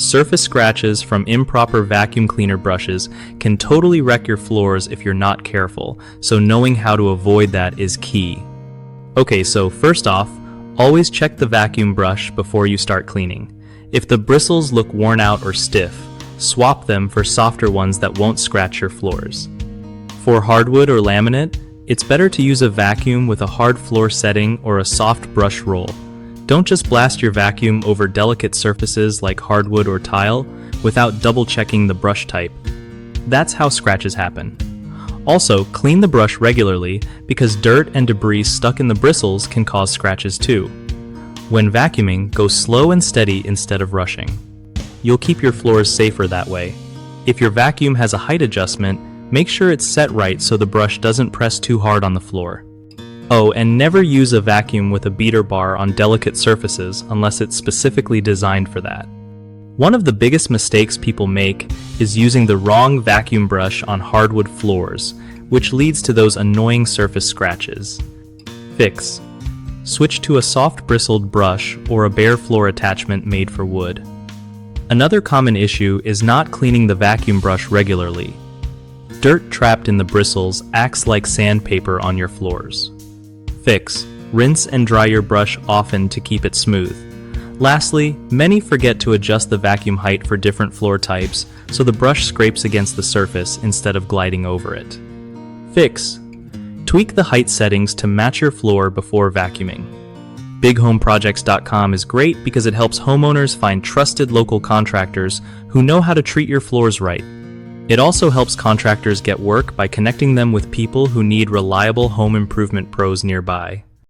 Surface scratches from improper vacuum cleaner brushes can totally wreck your floors if you're not careful, so knowing how to avoid that is key. Okay, so first off, always check the vacuum brush before you start cleaning. If the bristles look worn out or stiff, swap them for softer ones that won't scratch your floors. For hardwood or laminate, it's better to use a vacuum with a hard floor setting or a soft brush roll. Don't just blast your vacuum over delicate surfaces like hardwood or tile without double-checking the brush type. That's how scratches happen. Also, clean the brush regularly because dirt and debris stuck in the bristles can cause scratches too. When vacuuming, go slow and steady instead of rushing. You'll keep your floors safer that way. If your vacuum has a height adjustment, make sure it's set right so the brush doesn't press too hard on the floor. Oh, and never use a vacuum with a beater bar on delicate surfaces unless it's specifically designed for that. One of the biggest mistakes people make is using the wrong vacuum brush on hardwood floors, which leads to those annoying surface scratches. Fix: switch to a soft bristled brush or a bare floor attachment made for wood. Another common issue is not cleaning the vacuum brush regularly. Dirt trapped in the bristles acts like sandpaper on your floors. Fix: rinse and dry your brush often to keep it smooth. Lastly, many forget to adjust the vacuum height for different floor types, so the brush scrapes against the surface instead of gliding over it. Fix: tweak the height settings to match your floor before vacuuming. BigHomeProjects.com is great because it helps homeowners find trusted local contractors who know how to treat your floors right. It also helps contractors get work by connecting them with people who need reliable home improvement pros nearby.